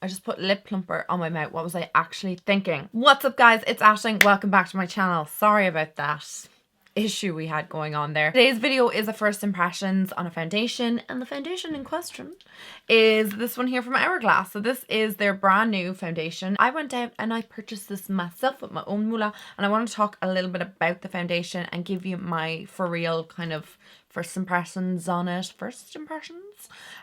I just put lip plumper on my mouth. What was I actually thinking? What's up, guys? It's Aisling. Welcome back to my channel. Sorry about that issue we had going on there. Today's video is a first impressions on a foundation, and the foundation in question is this one here from Hourglass. So this is their brand new foundation. I went out and I purchased this myself with my own moolah, and I want to talk a little bit about the foundation and give you my for real kind of first impressions on it,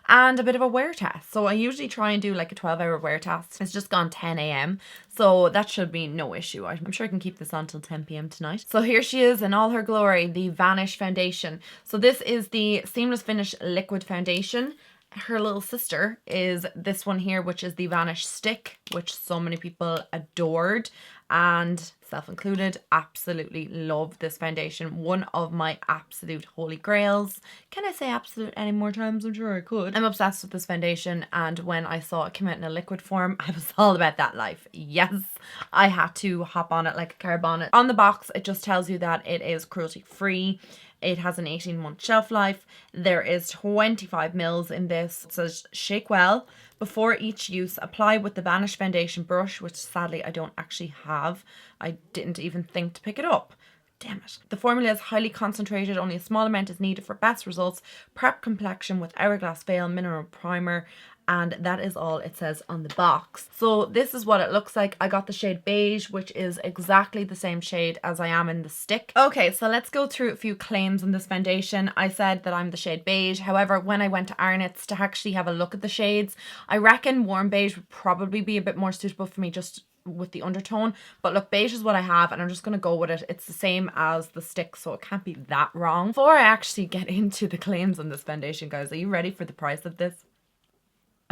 and a bit of a wear test. So I usually try and do like a 12-hour wear test. It's just gone 10 a.m. so that should be no issue. I'm sure I can keep this on till 10 p.m. tonight. So here she is in all her glory, the Vanish foundation. So this is the Seamless Finish Liquid Foundation. Her little sister is this one here, which is the Vanish Stick, which so many people adored, and self included, absolutely love this foundation. One of my absolute holy grails. Can I say absolute any more times? I'm sure I could. I'm obsessed with this foundation, and when I saw it come out in a liquid form, I was all about that life. Yes, I had to hop on it like a car bonnet. On the box, it just tells you that it is cruelty free. It has an 18-month shelf life. There is 25 mils in this. It says shake well. Before each use, apply with the Vanish foundation brush, which sadly I don't actually have. I didn't even think to pick it up. Damn it. The formula is highly concentrated. Only a small amount is needed for best results. Prep complexion with Hourglass Veil Mineral Primer. And that is all it says on the box. So this is what it looks like. I got the shade beige, which is exactly the same shade as I am in the stick. Okay, so let's go through a few claims on this foundation. I said that I'm the shade beige. However, when I went to Arnott's to actually have a look at the shades, I reckon warm beige would probably be a bit more suitable for me just with the undertone. But look, beige is what I have, and I'm just going to go with it. It's the same as the stick, so it can't be that wrong. Before I actually get into the claims on this foundation, guys, are you ready for the price of this?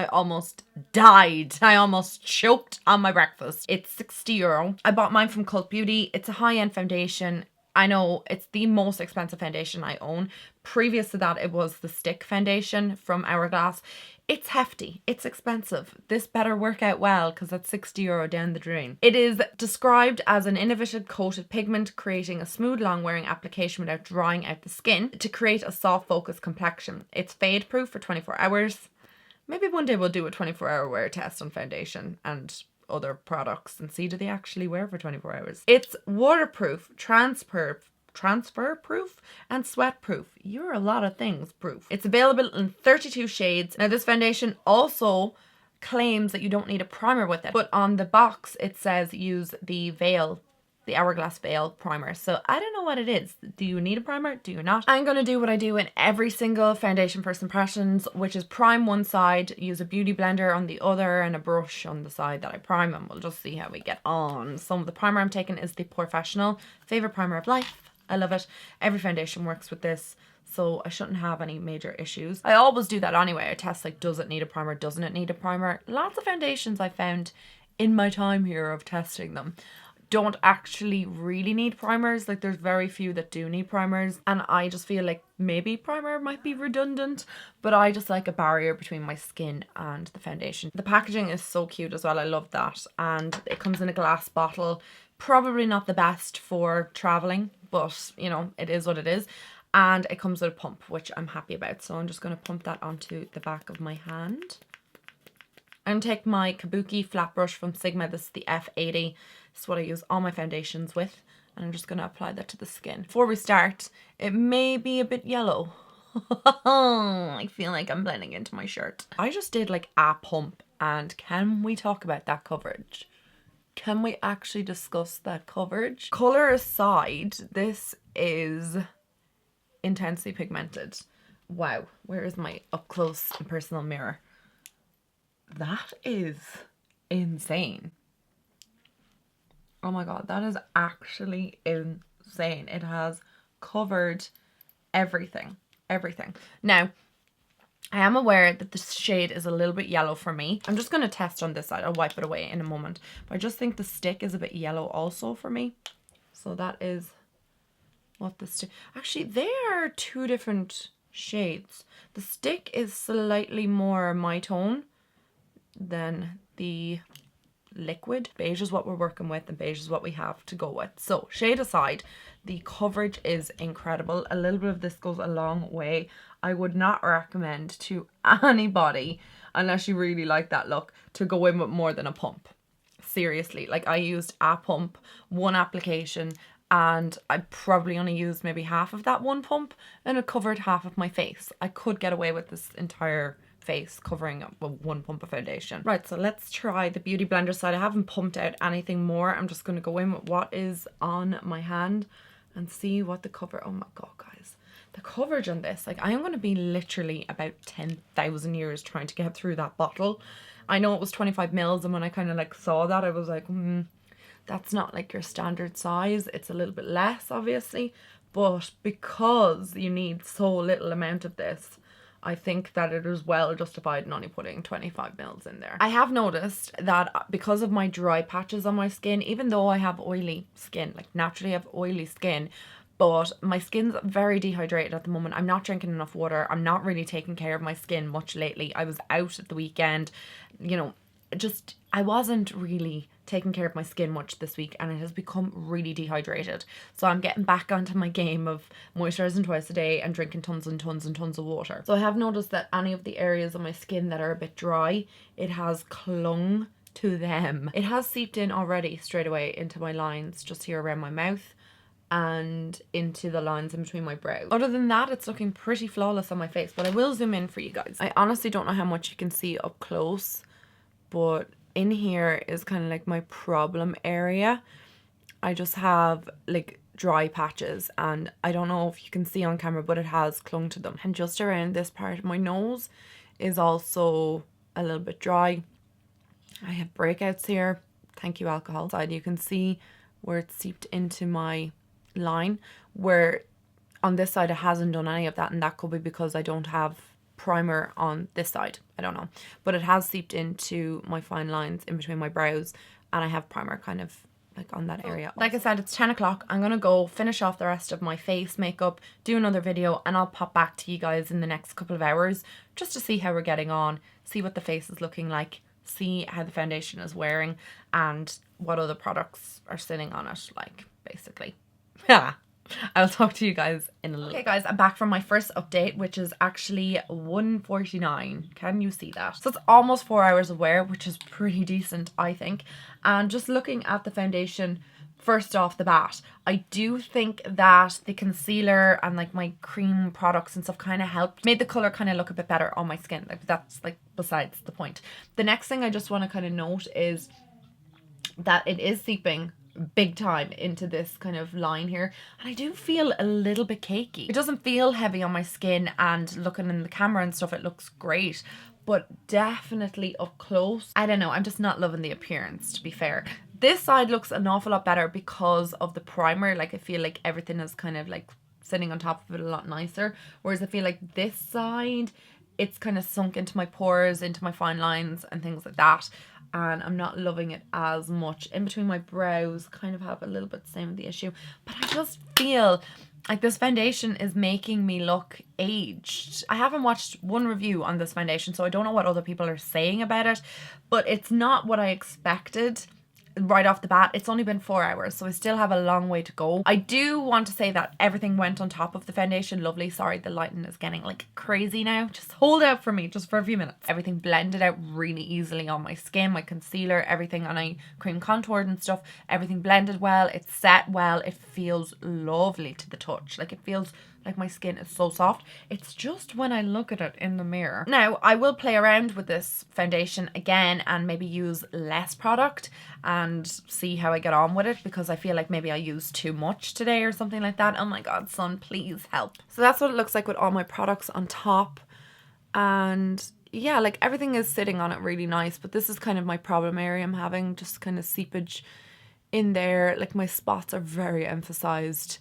I almost died. I almost choked on my breakfast. It's €60. I bought mine from Cult Beauty. It's a high-end foundation. I know it's the most expensive foundation I own. Previous to that, it was the stick foundation from Hourglass. It's hefty. It's expensive. This better work out well because that's €60 down the drain. It is described as an innovative coated pigment, creating a smooth, long-wearing application without drying out the skin to create a soft, focused complexion. It's fade-proof for 24 hours. Maybe one day we'll do a 24-hour wear test on foundation and other products and see do they actually wear for 24 hours. It's waterproof, transfer proof, and sweat proof. You're a lot of things proof. It's available in 32 shades. Now this foundation also claims that you don't need a primer with it, but on the box it says use the Veil, the Hourglass Veil primer. So I don't know what it is. Do you need a primer? Do you not? I'm going to do what I do in every single foundation first impressions, which is prime one side, use a beauty blender on the other, and a brush on the side that I prime, and we'll just see how we get on. Some of the primer I'm taking is the Professional. Favorite primer of life. I love it. Every foundation works with this, so I shouldn't have any major issues. I always do that anyway. I test like, does it need a primer? Doesn't it need a primer? Lots of foundations I found in my time here of testing them don't actually really need primers. Like there's very few that do need primers, and I just feel like maybe primer might be redundant, but I just like a barrier between my skin and the foundation. The packaging is so cute as well. I love that, and it comes in a glass bottle. Probably not the best for traveling, but you know, it is what it is. And it comes with a pump, which I'm happy about, so I'm just going to pump that onto the back of my hand. I'm going to take my Kabuki flat brush from Sigma. This is the F80. This is what I use all my foundations with, and I'm just going to apply that to the skin. Before we start, it may be a bit yellow. I feel like I'm blending into my shirt. I just did like a pump, and can we talk about that coverage? Can we actually discuss that coverage? Color aside, this is intensely pigmented. Wow, where is my up close and personal mirror? That is insane. Oh my god, that is actually insane. It has covered everything. Everything. Now, I am aware that the shade is a little bit yellow for me. I'm just going to test on this side. I'll wipe it away in a moment. But I just think the stick is a bit yellow also for me. So that is what the stick... Actually, they are two different shades. The stick is slightly more my tone than the liquid. Beige is what we're working with, and beige is what we have to go with. So shade aside, the coverage is incredible. A little bit of this goes a long way. I would not recommend to anybody unless you really like that look, to go in with more than a pump. Seriously, like I used a pump, one application, and I probably only used maybe half of that one pump, and it covered half of my face. I could get away with this entire face covering up with one pump of foundation. Right, so let's try the Beauty Blender side. I haven't pumped out anything more. I'm just going to go in with what is on my hand and see what the cover, oh my god guys, the coverage on this, like I am going to be literally about 10,000 years trying to get through that bottle. I know it was 25 mils, and when I kind of like saw that, I was like, that's not like your standard size. It's a little bit less, obviously, but because you need so little amount of this, I think that it is well justified in only putting 25 mils in there. I have noticed that because of my dry patches on my skin, even though I have oily skin, like naturally I have oily skin, but my skin's very dehydrated at the moment. I'm not drinking enough water. I'm not really taking care of my skin much lately. I was out at the weekend, you know, just I wasn't really taking care of my skin much this week, and it has become really dehydrated. So I'm getting back onto my game of moisturizing twice a day and drinking tons and tons and tons of water. So I have noticed that any of the areas of my skin that are a bit dry, it has clung to them. It has seeped in already straight away into my lines just here around my mouth and into the lines in between my brows. Other than that, it's looking pretty flawless on my face, but I will zoom in for you guys. I honestly don't know how much you can see up close, but in here is kind of like my problem area. I just have like dry patches, and I don't know if you can see on camera, but it has clung to them. And just around this part of my nose is also a little bit dry. I have breakouts here. Thank you, alcohol. Side, you can see where it's seeped into my line, where on this side it hasn't done any of that, and that could be because I don't have primer on this side. I don't know, but it has seeped into my fine lines in between my brows, and I have primer kind of like on that area. Like I said, it's 10 o'clock. I'm gonna go finish off the rest of my face makeup, do another video, and I'll pop back to you guys in the next couple of hours just to see how we're getting on, see what the face is looking like, see how the foundation is wearing, and what other products are sitting on it, like basically. Yeah. I'll talk to you guys in a little bit. Okay guys, I'm back from my first update, which is actually 1:49. Can you see that? So it's almost 4 hours of wear, which is pretty decent, I think. And just looking at the foundation, first off the bat, I do think that the concealer and like my cream products and stuff kind of helped, made the color kind of look a bit better on my skin. Like that's like besides the point. The next thing I just want to kind of note is that it is seeping big time into this kind of line here, and I do feel a little bit cakey. It doesn't feel heavy on my skin, and looking in the camera and stuff, it looks great, but definitely up close, I don't know, I'm just not loving the appearance, to be fair. This side looks an awful lot better because of the primer. Like I feel like everything is kind of like sitting on top of it a lot nicer, whereas I feel like this side, it's kind of sunk into my pores, into my fine lines and things like that, and I'm not loving it as much. In between my brows kind of have a little bit the same of the issue, but I just feel like this foundation is making me look aged. I haven't watched one review on this foundation, so I don't know what other people are saying about it, but it's not what I expected right off the bat. It's only been 4 hours, so I still have a long way to go. I do want to say that everything went on top of the foundation lovely. Sorry, the lighting is getting like crazy now. Just hold out for me just for a few minutes. Everything blended out really easily on my skin, my concealer, everything, and I cream contoured and stuff. Everything blended well, it set well, it feels lovely to the touch. Like it feels like my skin is so soft. It's just when I look at it in the mirror. Now, I will play around with this foundation again and maybe use less product and see how I get on with it, because I feel like maybe I used too much today or something like that. Oh my god, sun, please help. So that's what it looks like with all my products on top. And yeah, like everything is sitting on it really nice, but this is kind of my problem area I'm having, just kind of seepage in there. Like my spots are very emphasized,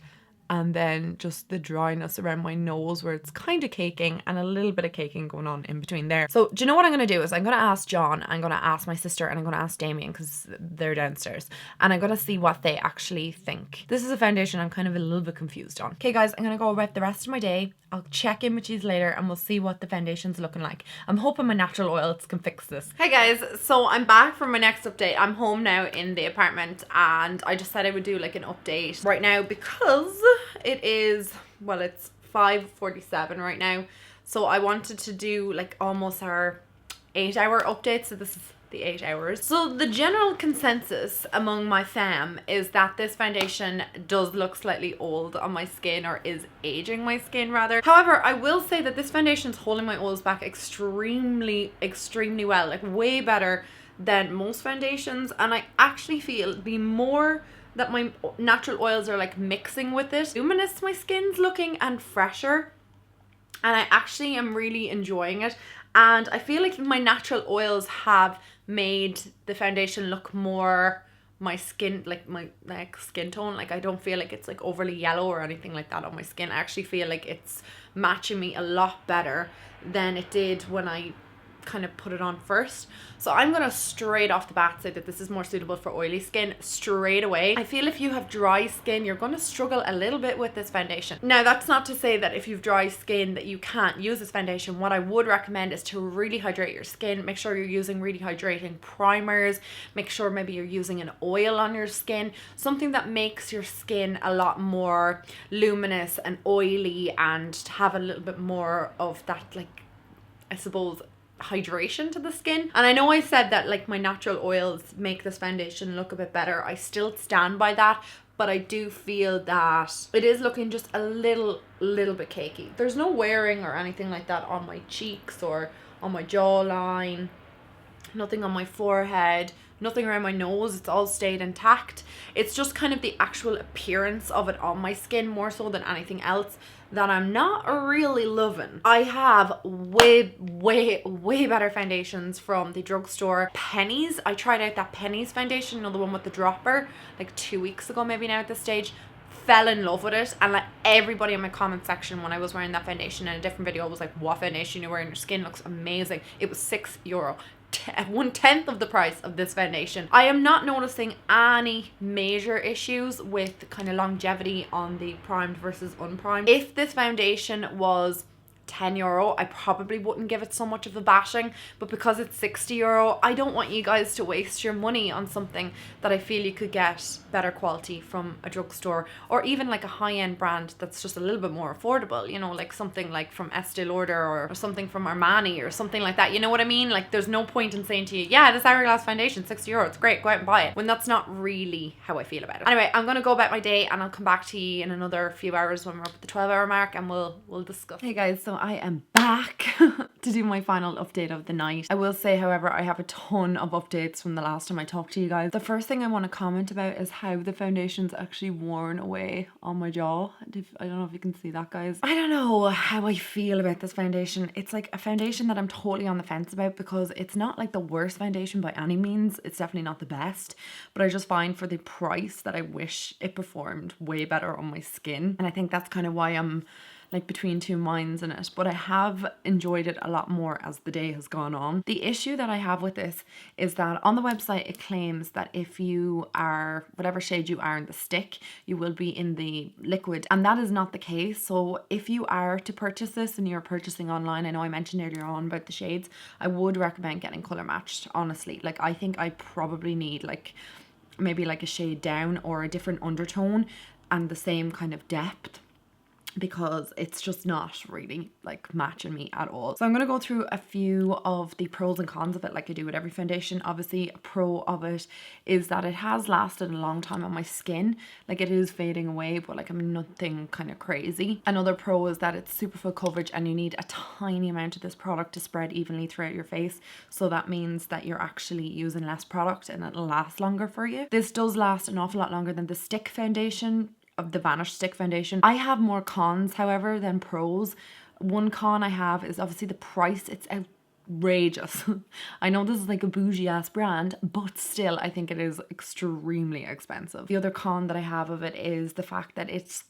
and then just the dryness around my nose where it's kind of caking, and a little bit of caking going on in between there. So do you know what I'm going to do is I'm going to ask John, I'm going to ask my sister, and I'm going to ask Damien, because they're downstairs, and I'm going to see what they actually think. This is a foundation I'm kind of a little bit confused on. Okay guys, I'm going to go about the rest of my day. I'll check in with you later and we'll see what the foundation's looking like. I'm hoping my natural oils can fix this. Hey guys, so I'm back from my next update. I'm home now in the apartment, and I just said I would do like an update right now because it is, well, it's 5:47 right now. So I wanted to do like almost our 8-hour update, so this is the 8 hours. So the general consensus among my fam is that this foundation does look slightly old on my skin, or is aging my skin rather. However, I will say that this foundation is holding my oils back extremely well, like way better than most foundations. And I actually feel the more that my natural oils are like mixing with it, luminous my skin's looking and fresher, and I actually am really enjoying it. And I feel like my natural oils have made the foundation look more my skin, like my skin tone. Like I don't feel like it's like overly yellow or anything like that on my skin. I actually feel like it's matching me a lot better than it did when I kind of put it on first. So I'm gonna straight off the bat say that this is more suitable for oily skin straight away. I feel if you have dry skin, you're gonna struggle a little bit with this foundation. Now that's not to say that if you've dry skin that you can't use this foundation. What I would recommend is to really hydrate your skin. Make sure you're using really hydrating primers. Make sure maybe you're using an oil on your skin, something that makes your skin a lot more luminous and oily, and have a little bit more of that, like, I suppose, hydration to the skin. And I know I said that like my natural oils make this foundation look a bit better. I still stand by that, but I do feel that it is looking just a little bit cakey. There's no wearing or anything like that on my cheeks or on my jawline, nothing on my forehead, nothing around my nose. It's all stayed intact. It's just kind of the actual appearance of it on my skin more so than anything else that I'm not really loving. I have way better foundations from the drugstore. Pennies. I tried out that Pennies foundation, you know, the one with the dropper, like 2 weeks ago maybe now at this stage. Fell in love with it, and like everybody in my comment section when I was wearing that foundation in a different video was like, what foundation you're wearing, your skin looks amazing. It was €6, 1/10 of the price of this foundation. I am not noticing any major issues with kind of longevity on the primed versus unprimed. If this foundation was €10, I probably wouldn't give it so much of a bashing, but because it's €60, I don't want you guys to waste your money on something that I feel you could get better quality from a drugstore, or even like a high-end brand that's just a little bit more affordable, you know, like something like from Estee Lauder or something from Armani or something like that. You know what I mean? Like there's no point in saying to you, yeah, this Hourglass foundation, €60, it's great, go out and buy it, when that's not really how I feel about it. Anyway, I'm gonna go about my day and I'll come back to you in another few hours when we're up at the 12-hour mark, and we'll discuss. Hey guys, so I am back to do my final update of the night. I will say, however, I have a ton of updates from the last time I talked to you guys. The first thing I want to comment about is how the foundation's actually worn away on my jaw. I don't know if you can see that, guys. I don't know how I feel about this foundation. It's like a foundation that I'm totally on the fence about, because it's not like the worst foundation by any means. It's definitely not the best, but I just find for the price that I wish it performed way better on my skin. And I think that's kind of why I'm like between two minds in it, but I have enjoyed it a lot more as the day has gone on. The issue that I have with this is that on the website it claims that if you are whatever shade you are in the stick, you will be in the liquid, and that is not the case. So if you are to purchase this and you're purchasing online, I know I mentioned earlier on about the shades, I would recommend getting color matched, honestly. Like I think I probably need like maybe like a shade down or a different undertone and the same kind of depth, because it's just not really like matching me at all. So I'm going to go through a few of the pros and cons of it, like I do with every foundation. Obviously a pro of it is that it has lasted a long time on my skin. Like it is fading away, but like I'm nothing kind of crazy. Another pro is that it's super full coverage and you need a tiny amount of this product to spread evenly throughout your face. So that means that you're actually using less product and it'll last longer for you. This does last an awful lot longer than the stick foundation, of the Vanish stick foundation. I have more cons, however, than pros. One con I have is obviously the price. It's outrageous. I know this is like a bougie ass brand, but still I think it is extremely expensive. The other con that I have of it is the fact that it's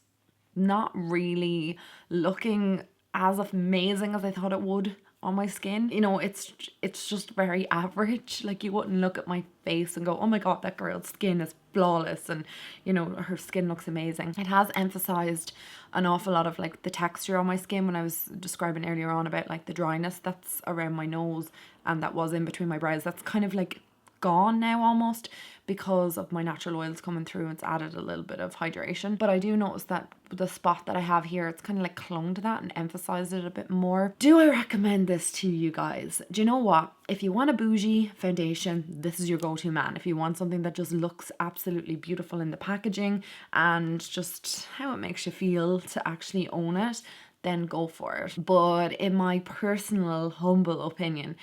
not really looking as amazing as I thought it would on my skin. You know, it's just very average. Like you wouldn't look at my face and go, oh my god, that girl's skin is flawless and you know her skin looks amazing. It has emphasized an awful lot of like the texture on my skin when I was describing earlier on about like the dryness that's around my nose and that was in between my brows. That's kind of like gone now almost, because of my natural oils coming through. It's added a little bit of hydration, but I do notice that the spot that I have here, it's kind of like clung to that and emphasized it a bit more. Do I recommend this to you guys? Do you know what? If you want a bougie foundation, this is your go-to man. If you want something that just looks absolutely beautiful in the packaging and just how it makes you feel to actually own it, then go for it. But in my personal humble opinion,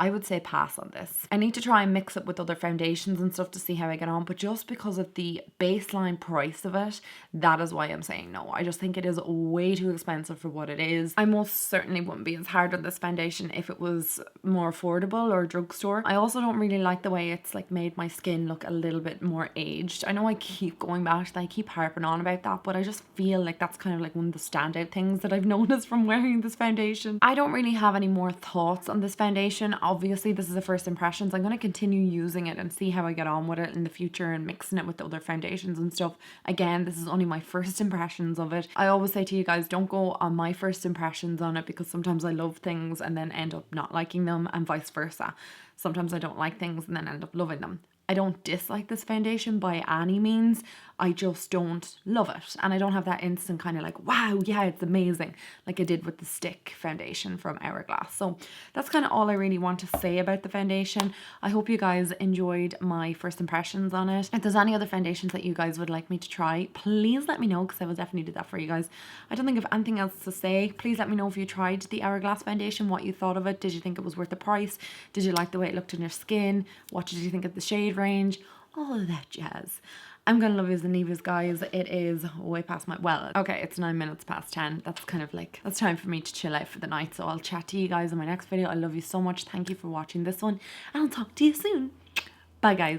I would say pass on this. I need to try and mix it with other foundations and stuff to see how I get on, but just because of the baseline price of it, that is why I'm saying no. I just think it is way too expensive for what it is. I most certainly wouldn't be as hard on this foundation if it was more affordable or drugstore. I also don't really like the way it's like made my skin look a little bit more aged. I know I keep going back to that, I keep harping on about that, but I just feel like that's kind of like one of the standout things that I've noticed from wearing this foundation. I don't really have any more thoughts on this foundation. Obviously, this is a first impressions. I'm going to continue using it and see how I get on with it in the future and mixing it with the other foundations and stuff. Again, this is only my first impressions of it. I always say to you guys, don't go on my first impressions on it, because sometimes I love things and then end up not liking them, and vice versa. Sometimes I don't like things and then end up loving them. I don't dislike this foundation by any means. I just don't love it. And I don't have that instant kind of like, wow, yeah, it's amazing, like I did with the stick foundation from Hourglass. So that's kind of all I really want to say about the foundation. I hope you guys enjoyed my first impressions on it. If there's any other foundations that you guys would like me to try, please let me know, because I will definitely do that for you guys. I don't think of anything else to say. Please let me know if you tried the Hourglass foundation, what you thought of it. Did you think it was worth the price? Did you like the way it looked in your skin? What did you think of the shade range? All of that jazz. I'm gonna love yous and leave yous, guys. It is way past my, well, okay, it's 9 minutes past 10. That's kind of like, that's time for me to chill out for the night. So I'll chat to you guys in my next video. I love you so much. Thank you for watching this one, and I'll talk to you soon. Bye, guys.